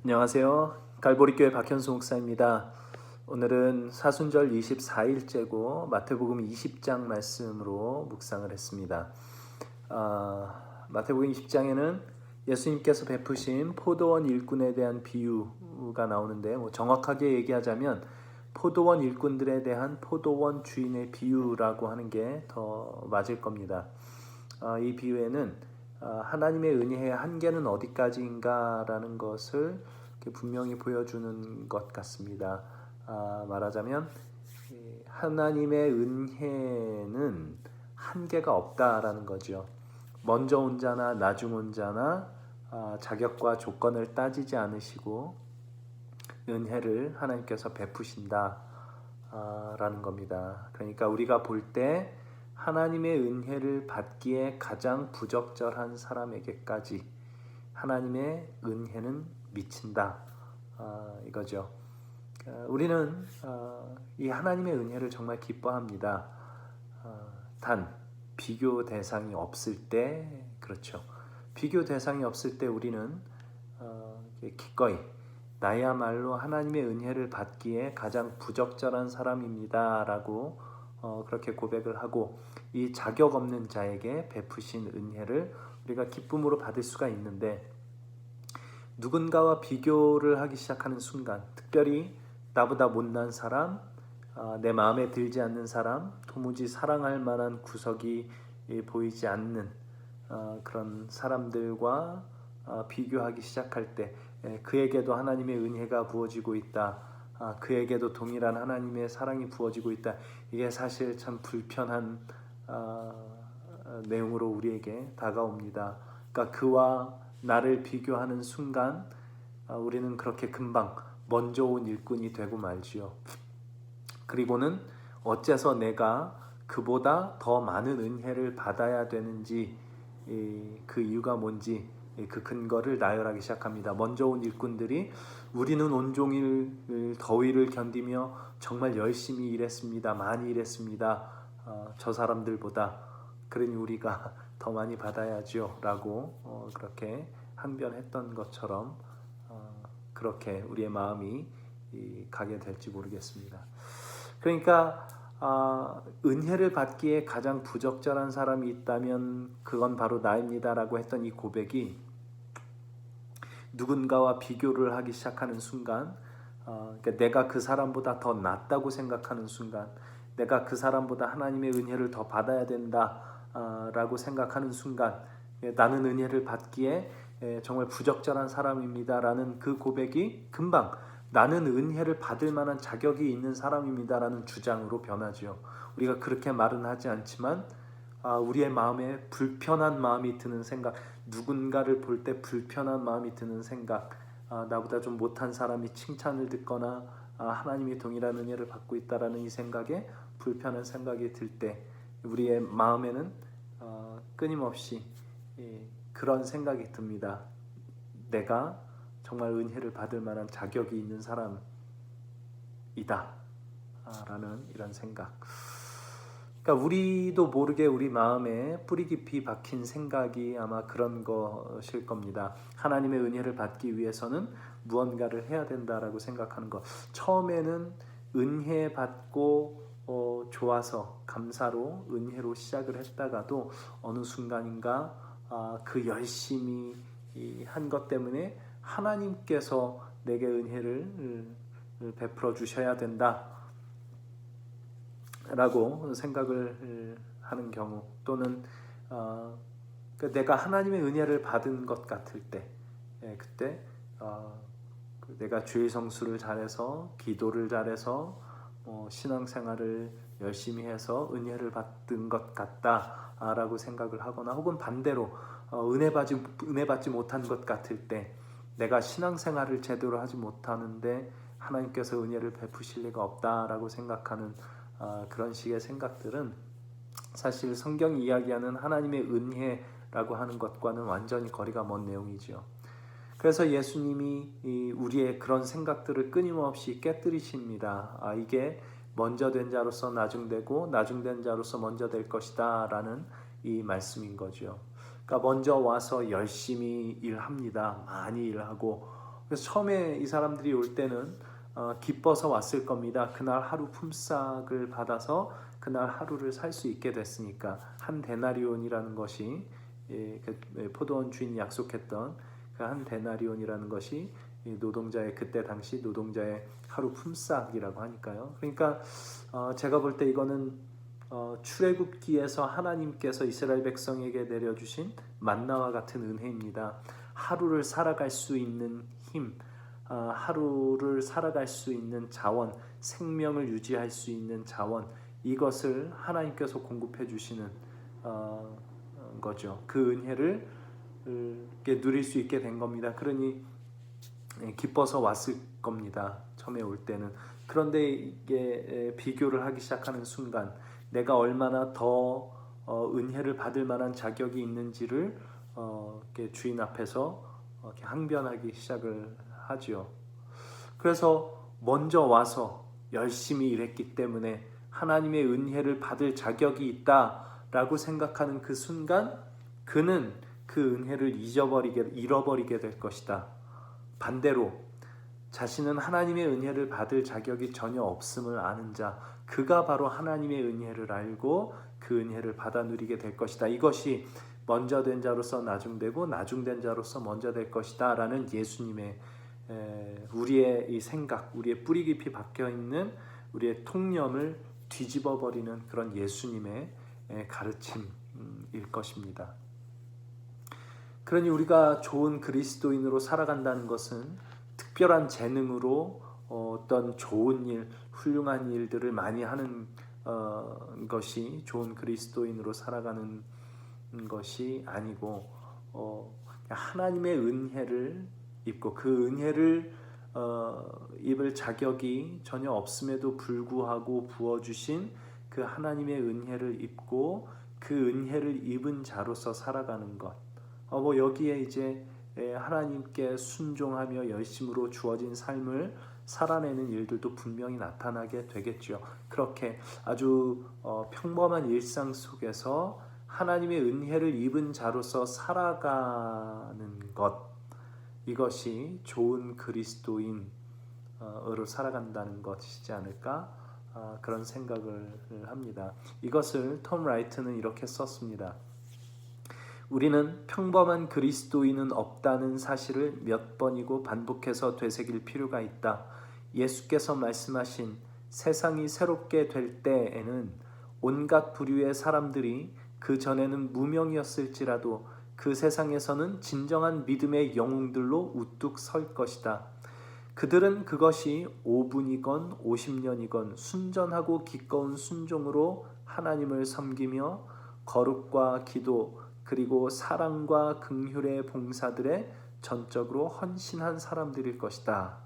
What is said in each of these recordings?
안녕하세요. 갈보리교회 박현수 목사입니다. 오늘은 사순절 24일째고 마태복음 20장 말씀으로 묵상을 했습니다. 마태복음 20장에는 예수님께서 베푸신 포도원 일꾼에 대한 비유가 나오는데 정확하게 얘기하자면 포도원 일꾼들에 대한 포도원 주인의 비유라고 하는 게 더 맞을 겁니다. 이 비유에는 하나님의 은혜의 한계는 어디까지인가라는 것을 분명히 보여주는 것 같습니다. 말하자면 하나님의 은혜는 한계가 없다라는 거죠. 먼저 온 자나 나중 온 자나 자격과 조건을 따지지 않으시고 은혜를 하나님께서 베푸신다라는 겁니다. 그러니까 우리가 볼 때 하나님의 은혜를 받기에 가장 부적절한 사람에게까지 하나님의 은혜는 미친다, 이거죠. 우리는 이 하나님의 은혜를 정말 기뻐합니다. 단 비교 대상이 없을 때, 그렇죠. 비교 대상이 없을 때 우리는 기꺼이 나야말로 하나님의 은혜를 받기에 가장 부적절한 사람입니다라고 그렇게 고백을 하고 이 자격 없는 자에게 베푸신 은혜를 우리가 기쁨으로 받을 수가 있는데, 누군가와 비교를 하기 시작하는 순간, 특별히 나보다 못난 사람, 내 마음에 들지 않는 사람, 도무지 사랑할 만한 구석이 보이지 않는 그런 사람들과 비교하기 시작할 때 그에게도 하나님의 은혜가 부어지고 있다, 그에게도 동일한 하나님의 사랑이 부어지고 있다, 이게 사실 참 불편한 내용으로 우리에게 다가옵니다. 그러니까 그와 나를 비교하는 순간 우리는 그렇게 금방 먼저 온 일꾼이 되고 말지요. 그리고는 어째서 내가 그보다 더 많은 은혜를 받아야 되는지, 그 이유가 뭔지 그 근거를 나열하기 시작합니다. 먼저 온 일꾼들이 우리는 온종일 더위를 견디며 정말 열심히 일했습니다. 많이 일했습니다. 저 사람들보다. 그러니 우리가 더 많이 받아야죠 라고 그렇게 항변했던 것처럼 그렇게 우리의 마음이 가게 될지 모르겠습니다. 그러니까 은혜를 받기에 가장 부적절한 사람이 있다면 그건 바로 나입니다 라고 했던 이 고백이 누군가와 비교를 하기 시작하는 순간, 그러니까 내가 그 사람보다 더 낫다고 생각하는 순간, 내가 그 사람보다 하나님의 은혜를 더 받아야 된다 라고 생각하는 순간, 나는 은혜를 받기에 정말 부적절한 사람입니다 라는 그 고백이 금방 나는 은혜를 받을 만한 자격이 있는 사람입니다 라는 주장으로 변하죠. 우리가 그렇게 말은 하지 않지만 우리의 마음에 불편한 마음이 드는 생각, 누군가를 볼 때 불편한 마음이 드는 생각, 나보다 좀 못한 사람이 칭찬을 듣거나 하나님이 동일한 은혜를 받고 있다라는 이 생각에 불편한 생각이 들 때 우리의 마음에는 끊임없이 그런 생각이 듭니다. 내가 정말 은혜를 받을 만한 자격이 있는 사람이다 라는 이런 생각. 그러니까 우리도 모르게 우리 마음에 뿌리 깊이 박힌 생각이 아마 그런 것일 겁니다. 하나님의 은혜를 받기 위해서는 무언가를 해야 된다라고 생각하는 것. 처음에는 은혜 받고 좋아서 감사로 은혜로 시작을 했다가도 어느 순간인가 그 열심히 한 것 때문에 하나님께서 내게 은혜를 베풀어 주셔야 된다 라고 생각을 하는 경우, 또는 내가 하나님의 은혜를 받은 것 같을 때, 그때 내가 주일 성수를 잘해서 기도를 잘해서 신앙생활을 열심히 해서 은혜를 받은 것 같다라고 생각을 하거나, 혹은 반대로 은혜 받지 못한 것 같을 때, 내가 신앙생활을 제대로 하지 못하는데 하나님께서 은혜를 베푸실 리가 없다라고 생각하는 그런 식의 생각들은 사실 성경이 이야기하는 하나님의 은혜라고 하는 것과는 완전히 거리가 먼 내용이죠. 그래서 예수님이 우리의 그런 생각들을 끊임없이 깨뜨리십니다. 이게 먼저 된 자로서 나중되고 나중된 자로서 먼저 될 것이다 라는 이 말씀인 거죠. 그러니까 먼저 와서 열심히 일합니다. 많이 일하고 그래서 처음에 이 사람들이 올 때는 기뻐서 왔을 겁니다. 그날 하루 품삯을 받아서 그날 하루를 살 수 있게 됐으니까. 한 데나리온이라는 것이 그 포도원 주인이 약속했던 그 한 데나리온이라는 것이 노동자의, 그때 당시 노동자의 하루 품삯이라고 하니까요. 그러니까 제가 볼 때 이거는 출애굽기에서 하나님께서 이스라엘 백성에게 내려주신 만나와 같은 은혜입니다. 하루를 살아갈 수 있는 힘, 하루를 살아갈 수 있는 자원, 생명을 유지할 수 있는 자원, 이것을 하나님께서 공급해 주시는 거죠. 그 은혜를 누릴 수 있게 된 겁니다. 그러니 기뻐서 왔을 겁니다. 처음에 올 때는. 그런데 이게 비교를 하기 시작하는 순간 내가 얼마나 더 은혜를 받을 만한 자격이 있는지를 주인 앞에서 항변하기 시작을 하죠. 그래서 먼저 와서 열심히 일했기 때문에 하나님의 은혜를 받을 자격이 있다라고 생각하는 그 순간 그는 그 은혜를 잃어버리게 될 것이다. 반대로 자신은 하나님의 은혜를 받을 자격이 전혀 없음을 아는 자, 그가 바로 하나님의 은혜를 알고 그 은혜를 받아 누리게 될 것이다. 이것이 먼저 된 자로서 나중되고 나중된 자로서 먼저 될 것이다 라는 예수님의 우리의 이 생각, 우리의 뿌리 깊이 박혀있는 우리의 통념을 뒤집어 버리는 그런 예수님의 가르침일 것입니다. 그러니 우리가 좋은 그리스도인으로 살아간다는 것은 특별한 재능으로 어떤 좋은 일, 훌륭한 일들을 많이 하는 것이 좋은 그리스도인으로 살아가는 것이 아니고 하나님의 은혜를 입고 그 은혜를 입을 자격이 전혀 없음에도 불구하고 부어주신 그 하나님의 은혜를 입고 그 은혜를 입은 자로서 살아가는 것. 여기에 이제 하나님께 순종하며 열심으로 주어진 삶을 살아내는 일들도 분명히 나타나게 되겠죠. 그렇게 아주 평범한 일상 속에서 하나님의 은혜를 입은 자로서 살아가는 것, 이것이 좋은 그리스도인으로 살아간다는 것이지 않을까 그런 생각을 합니다. 이것을 톰 라이트는 이렇게 썼습니다. 우리는 평범한 그리스도인은 없다는 사실을 몇 번이고 반복해서 되새길 필요가 있다. 예수께서 말씀하신 세상이 새롭게 될 때에는 온갖 부류의 사람들이 그 전에는 무명이었을지라도 그 세상에서는 진정한 믿음의 영웅들로 우뚝 설 것이다. 그들은 그것이 5분이건 50년이건 순전하고 기꺼운 순종으로 하나님을 섬기며 거룩과 기도 그리고 사랑과 긍휼의 봉사들에 전적으로 헌신한 사람들일 것이다.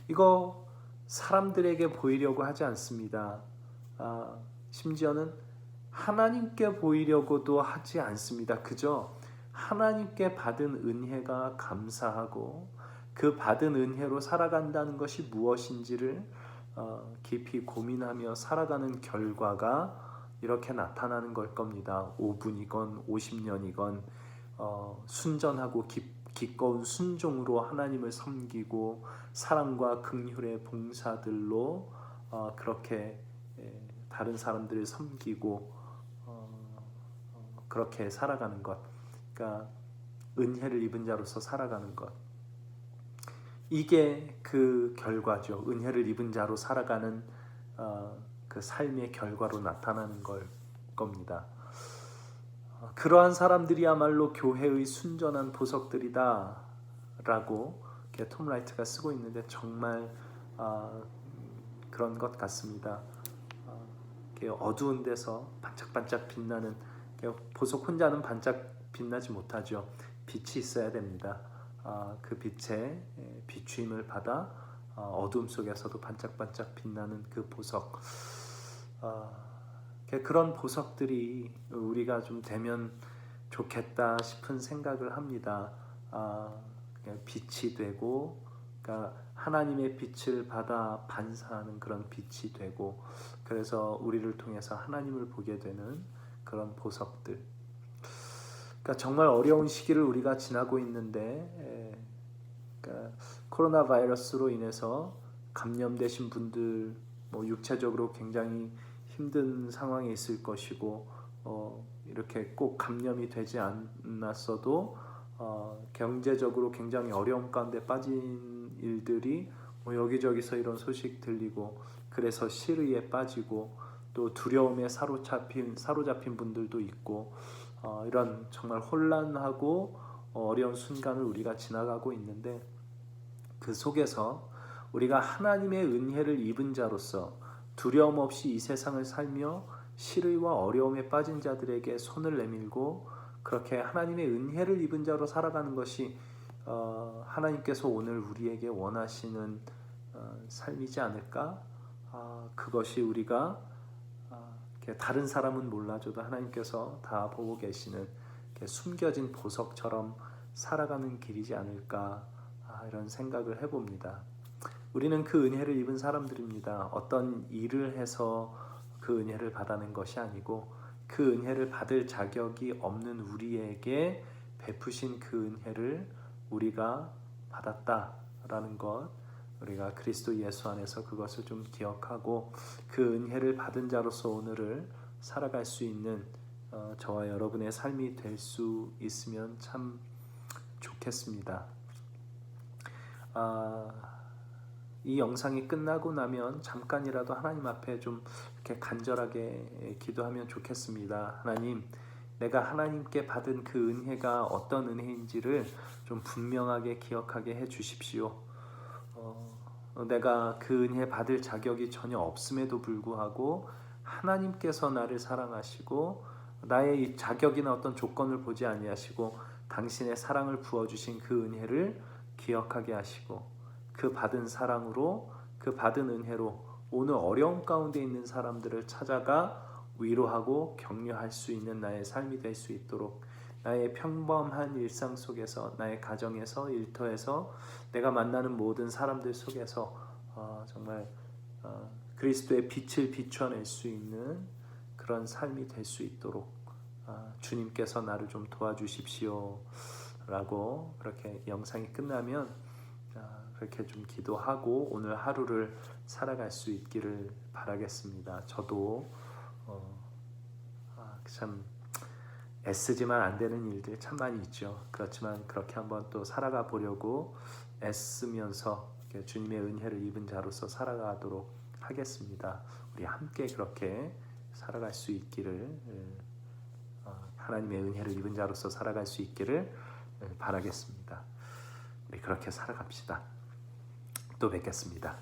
이거 사람들에게 보이려고 하지 않습니다. 심지어는 하나님께 보이려고도 하지 않습니다. 그저 하나님께 받은 은혜가 감사하고 그 받은 은혜로 살아간다는 것이 무엇인지를 깊이 고민하며 살아가는 결과가 이렇게 나타나는 걸 겁니다. 5분이건 50년이건 순전하고 기꺼운 순종으로 하나님을 섬기고 사랑과 긍휼의 봉사들로 그렇게 다른 사람들을 섬기고 그렇게 살아가는 것, 그러니까 은혜를 입은 자로서 살아가는 것, 이게 그 결과죠. 은혜를 입은 자로 살아가는 그 삶의 결과로 나타나는 걸 겁니다. 그러한 사람들이야말로 교회의 순전한 보석들이다 라고 톰 라이트가 쓰고 있는데 정말 그런 것 같습니다. 어두운 데서 반짝반짝 빛나는 보석 혼자는 반짝 빛나지 못하죠. 빛이 있어야 됩니다. 그 빛에 비추임을 받아 어둠 속에서도 반짝반짝 빛나는 그 보석, 그런 보석들이 우리가 좀 되면 좋겠다 싶은 생각을 합니다. 빛이 되고, 그러니까 하나님의 빛을 받아 반사하는 그런 빛이 되고, 그래서 우리를 통해서 하나님을 보게 되는 그런 보석들. 그러니까 정말 어려운 시기를 우리가 지나고 있는데, 그러니까 코로나 바이러스로 인해서 감염되신 분들 뭐 육체적으로 굉장히 힘든 상황에 있을 것이고 이렇게 꼭 감염이 되지 않았어도 경제적으로 굉장히 어려움 가운데 빠진 일들이 뭐 여기저기서 이런 소식 들리고 그래서 실의에 빠지고 또 두려움에 사로잡힌 분들도 있고 이런 정말 혼란하고 어려운 순간을 우리가 지나가고 있는데 그 속에서 우리가 하나님의 은혜를 입은 자로서 두려움 없이 이 세상을 살며 실의와 어려움에 빠진 자들에게 손을 내밀고 그렇게 하나님의 은혜를 입은 자로 살아가는 것이 하나님께서 오늘 우리에게 원하시는 삶이지 않을까? 그것이 우리가 다른 사람은 몰라줘도 하나님께서 다 보고 계시는 숨겨진 보석처럼 살아가는 길이지 않을까 이런 생각을 해봅니다. 우리는 그 은혜를 입은 사람들입니다. 어떤 일을 해서 그 은혜를 받아낸 것이 아니고 그 은혜를 받을 자격이 없는 우리에게 베푸신 그 은혜를 우리가 받았다라는 것, 우리가 그리스도 예수 안에서 그것을 좀 기억하고 그 은혜를 받은 자로서 오늘을 살아갈 수 있는 저와 여러분의 삶이 될 수 있으면 참 좋겠습니다. 이 영상이 끝나고 나면 잠깐이라도 하나님 앞에 좀 이렇게 간절하게 기도하면 좋겠습니다. 하나님, 내가 하나님께 받은 그 은혜가 어떤 은혜인지를 좀 분명하게 기억하게 해 주십시오. 내가 그 은혜 받을 자격이 전혀 없음에도 불구하고 하나님께서 나를 사랑하시고 나의 이 자격이나 어떤 조건을 보지 아니하시고 당신의 사랑을 부어주신 그 은혜를 기억하게 하시고 그 받은 사랑으로 그 받은 은혜로 오늘 어려움 가운데 있는 사람들을 찾아가 위로하고 격려할 수 있는 나의 삶이 될 수 있도록 나의 평범한 일상 속에서 나의 가정에서 일터에서 내가 만나는 모든 사람들 속에서 정말 그리스도의 빛을 비춰낼 수 있는 그런 삶이 될 수 있도록 주님께서 나를 좀 도와주십시오 라고 그렇게 영상이 끝나면 그렇게 좀 기도하고 오늘 하루를 살아갈 수 있기를 바라겠습니다. 저도 참 애쓰지만 안 되는 일들 참 많이 있죠. 그렇지만 그렇게 한번 또 살아가 보려고 애쓰면서 주님의 은혜를 입은 자로서 살아가도록 하겠습니다. 우리 함께 그렇게 살아갈 수 있기를 하나님의 은혜를 입은 자로서 살아갈 수 있기를 바라겠습니다. 우리 그렇게 살아갑시다. 또 뵙겠습니다.